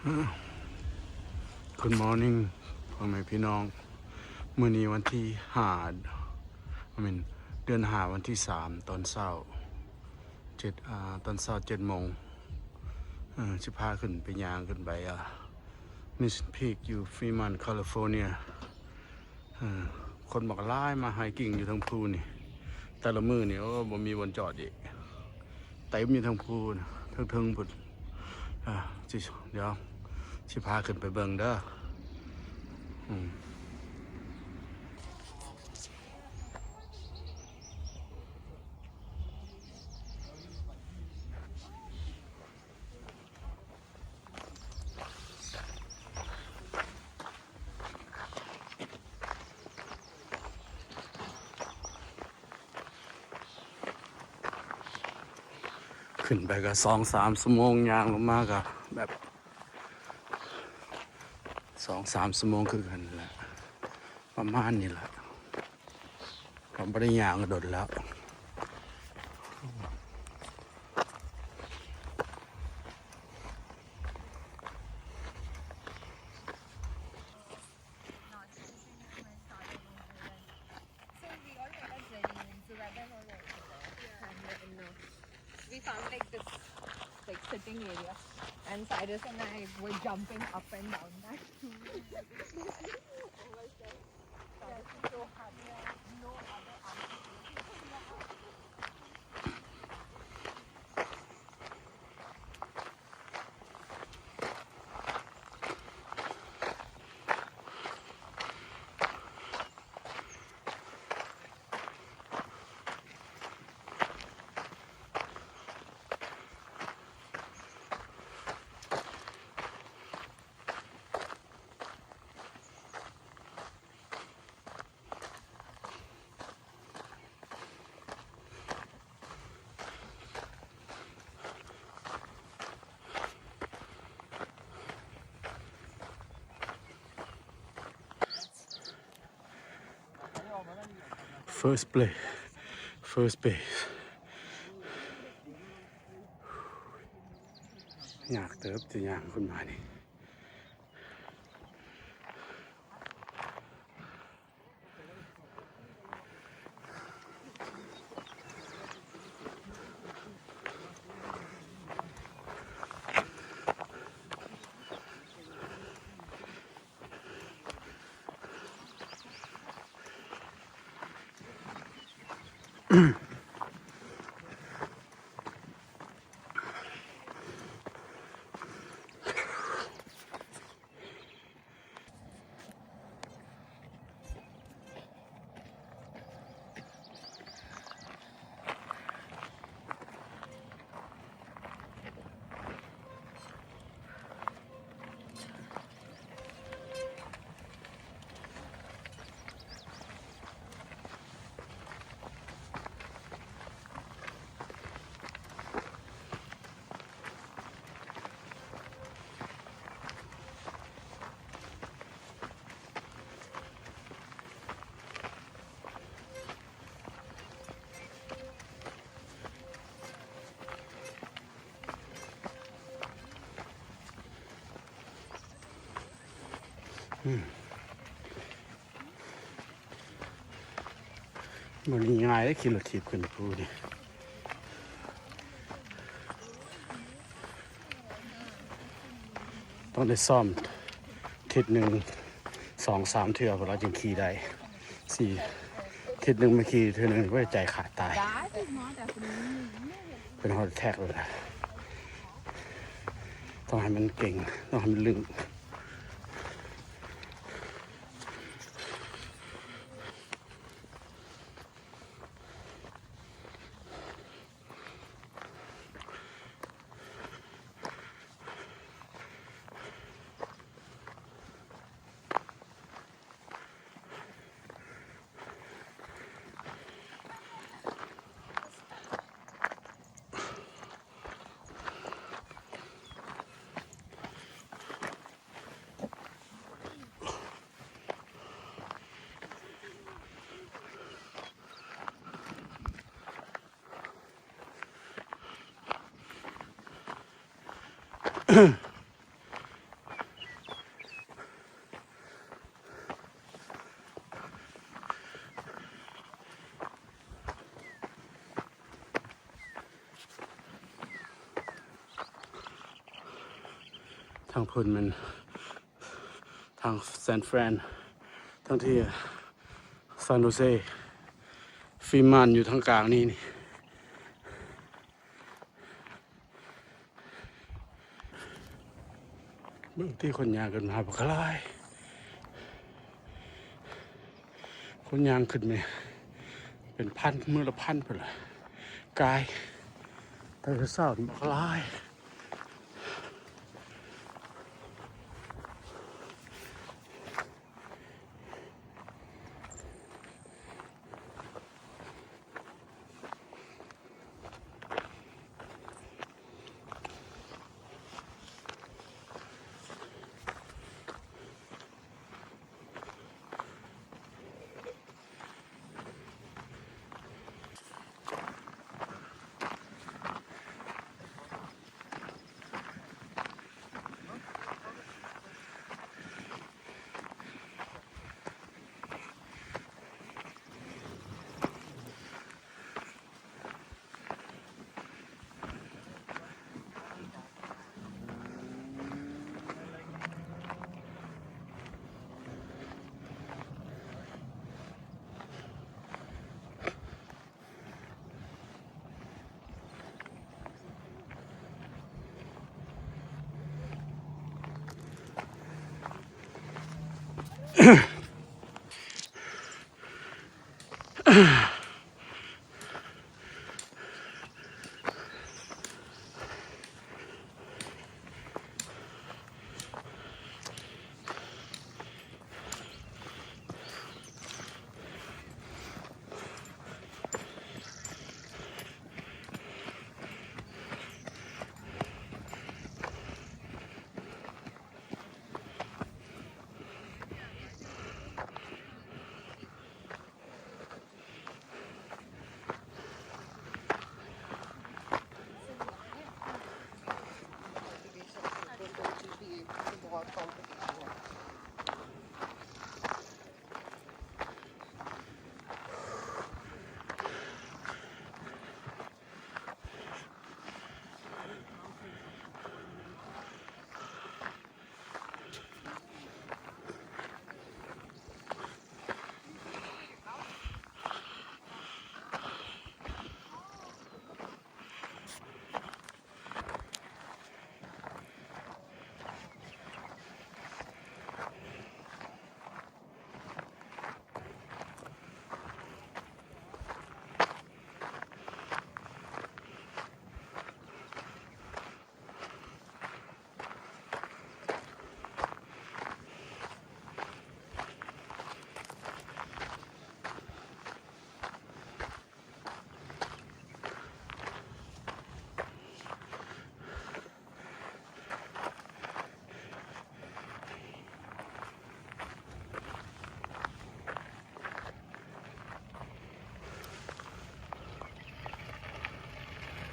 Good morning พ่อแม่พี่น้องมื้อนี้วันที่5เดือน5วันที่3ตอนเช้าตอนเช้า 7:00 นสิพาขึ้นไปย่างขึ้นไปMission Peak อยู่ Fremont California คนบอกหลายมาไฮกิ้งอยู่ทั้งภูนี่แต่ละมื้อนี่บ่มีวันจอดอีกเต็มอยู่ทั้งภูนะทึ่งๆพุ่นเดี๋ยวสิพาขึ้นไปเบิ่งเด้อขึ้นไปก็ 2-3 ชั่วโมงย่างลงมาก็แบบ 2-3 ชั่วโมงคือกันแหละประมาณนี้แหละผมบ่ได้ย่างก็โดดแล้วWe found this sitting area, and Cyrus and I were jumping up and down that. So happy, no other First base อยากเติบจะย่างขึ้นมานี่มันง่ายได้ขี่รถถีบขึ้นภูนี่ต้องได้ซ่อมทิศหนึ่ง 2-3 เทื่อเวลาจึงขี่ได้4ทิศหนึ่งไม่ขี่เทื่อหนึ่งก็ใจขาดตายเป็นฮอร์ทแท็กเลยนะต้องให้มันเก่งต้องให้มันลึง างพุ่นมันทางแซนฟรานทั้งที่ซานโฮเซฟิมานอยู่ทางกลางนี่เบื้องที่คนยางกันมาบักหลายคนยางขึ้นไหมเป็นพันมือละพันไปเลยกายแต่เศร้าบักหลาย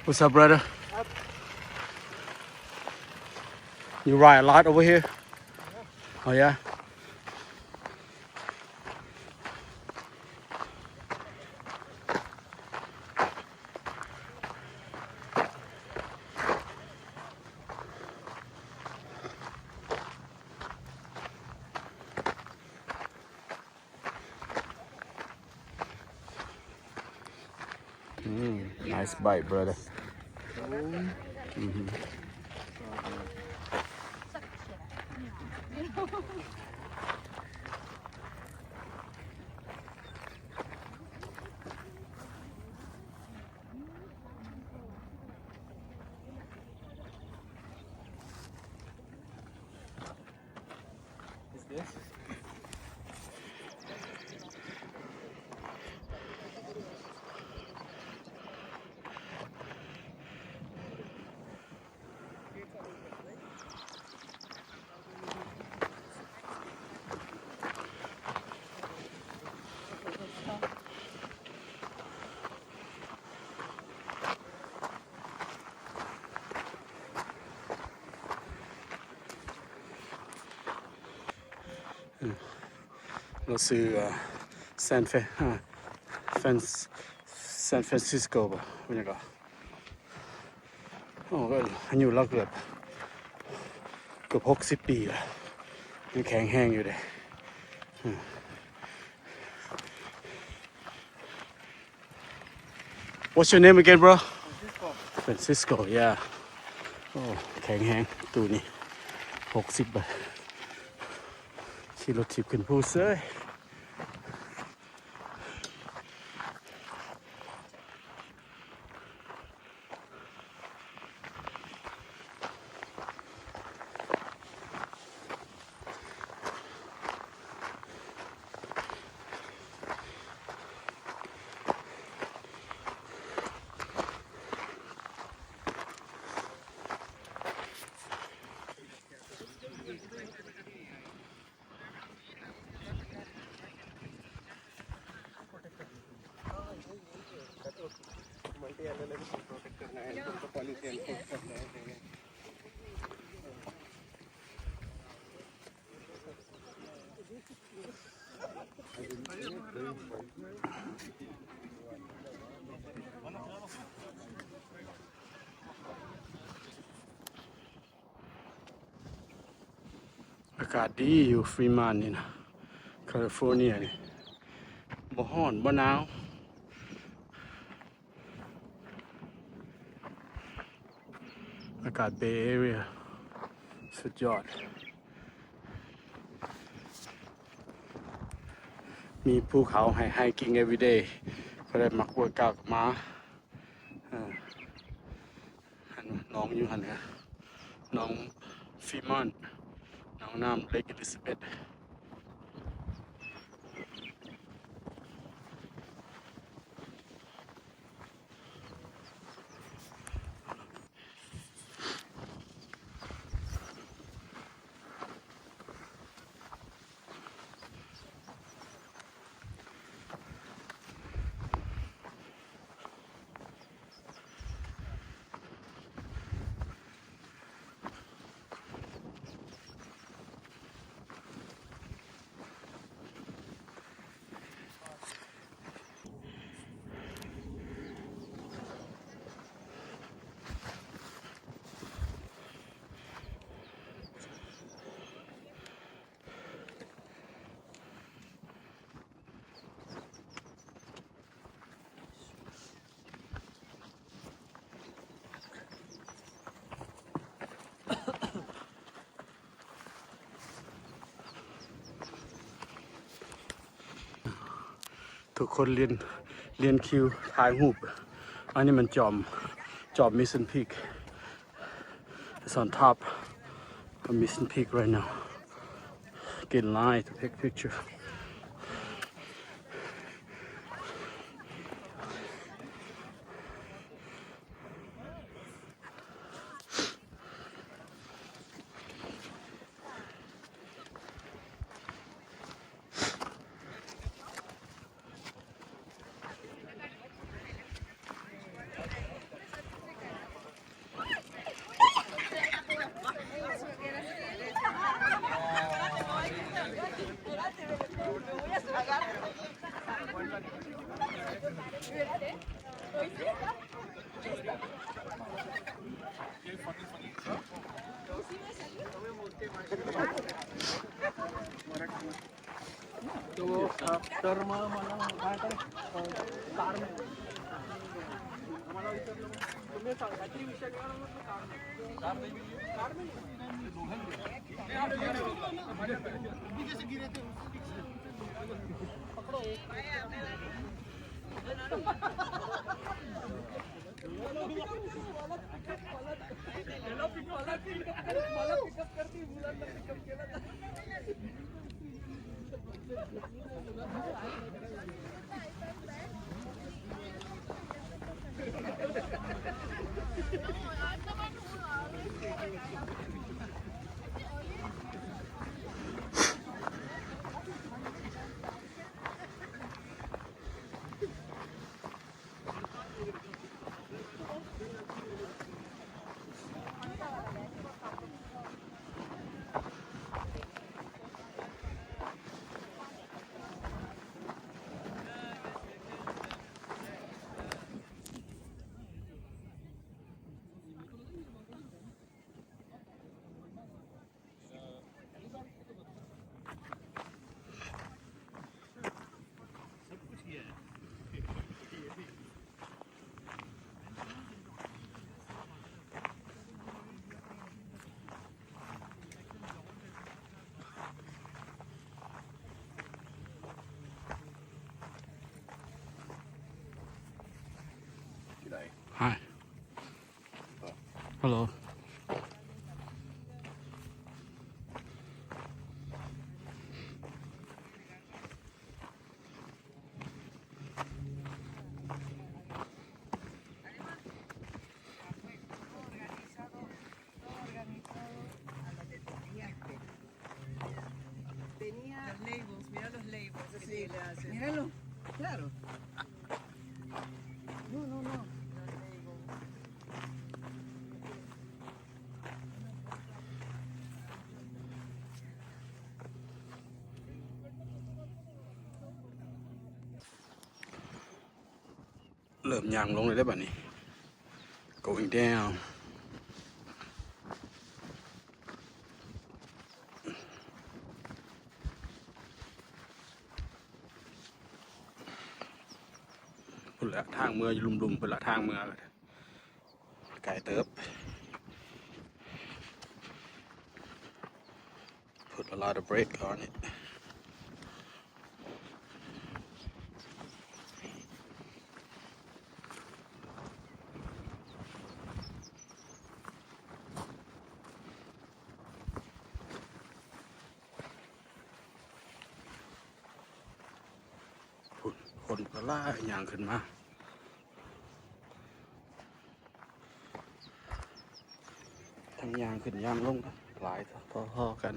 What's up, brother? Up. You ride a lot over here? Oh, yeah? Nice bite, brother. Is this? Let's see San Francisco ป่ะบรรยากาศโอ้ก็อยู่แล้วเกือบ เกือบ60 ปีแล้วยังแข็งแรงอยู่เด้What's your name again, bro? Francisco, yeah. โอ้แข็งแรงตู้นี้60 บาทขี่รถทิพย์ขึ้นภูเซ้ยอากาศดีอยู่ฟรีมันนี่นะแคลิฟอร์เนียนี่บ่ร้อนบ่หนาวอากาศเบย์แอเรียสุดยอดมีภูเขาให้ hiking every day ก็ได้มักเวิร์กเอาท์มาน้องอยู่หั่นเนี่ยน้องฟีมอนน้องน้ำเลกอลิซาเบธทุกคนเรียนคิวถ่ายรูปอันนี้มันจอม Mission Peak It's on top of Mission Peak right now get in line to take picture तो आफ्टर मग मला काय कर कार में आम्हाला विचारलं तुम्ही काहीतरी विषय घ्या कार में कैसे गिरे थे पकड़ो पिकअप करती मुलांना पिकअप केला Hello. Los labels, mira los labels que le hacen. Míralo, claro. No, no, no. Los labels. เริ่มย่างลงเลยได้บัดนี้ going down พุ่นละทางเมืองอยู่ลุ่มๆพุ่นละทางเมืองไกลเติบ Put a lot of brake on it.คนก็ล่าอย่างขึ้นมาทั้งยางขึ้นยางลงหลายพอๆกัน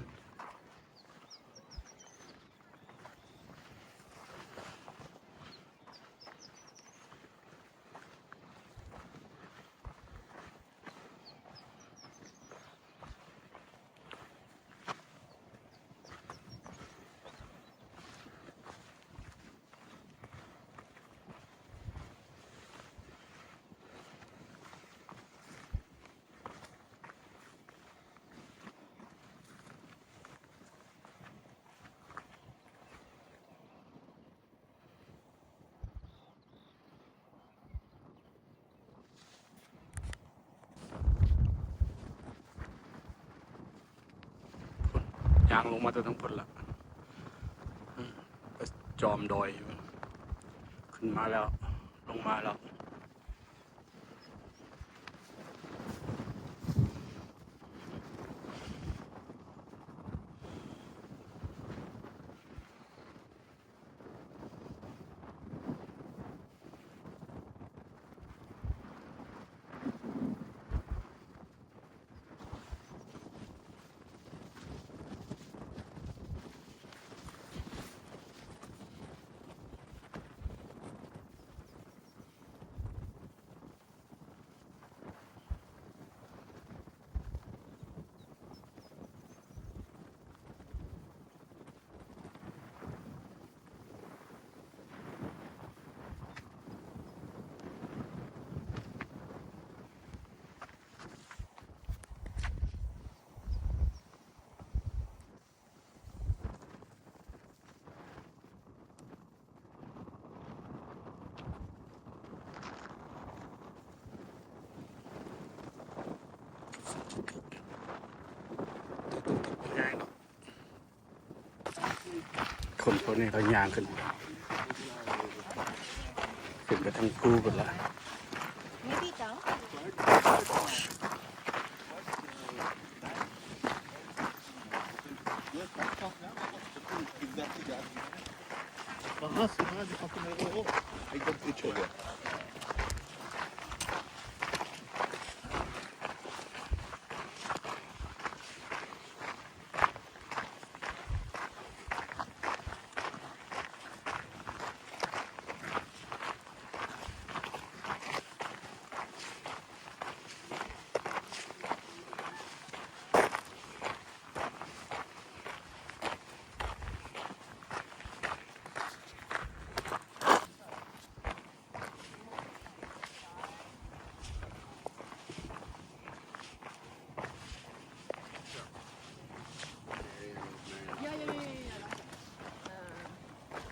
ยางลงมาตั้งพุ่นละจอมดอยขึ้นมาแล้วลงมาแล้วคนพวกนี้เขายางขึ้นไปทางกูกันละ Maybe down. Ага, снимай, как на его. Айда ты чё, да?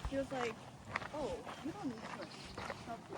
He was like, oh, you don't need to help you.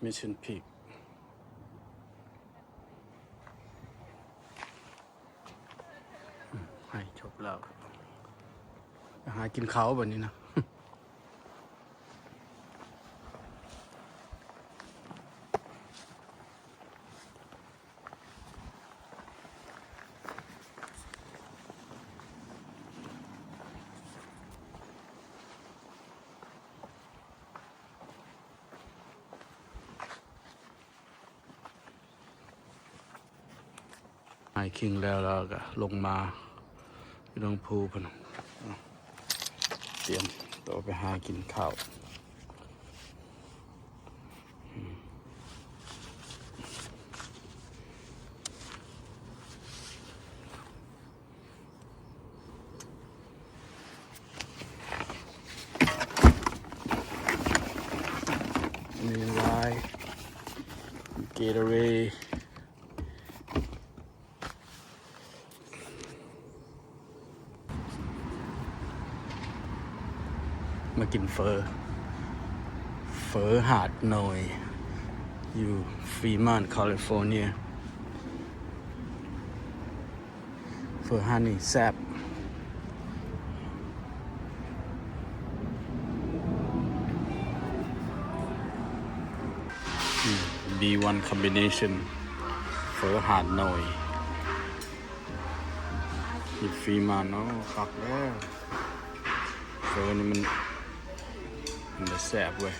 Mission Peak ให้จบแล้วหากินข้าวแบบนี้นะ ไฮคิงแล้วก็ลงมาอยู่ตรงภูพนมเตรียมต่อไปหากินข้าวมีไวน์เกตเรย์มากินเฟอหาดหน่อยอยู่ฟรีมานต์แคลิฟอร์เนียเฟอหาดนี่แซ่บB1 combination เฟอหาดหน่อยอยู่ฟรีมานต์เนาะคักแล้วเฟอนี่มันแซ่บเว้ย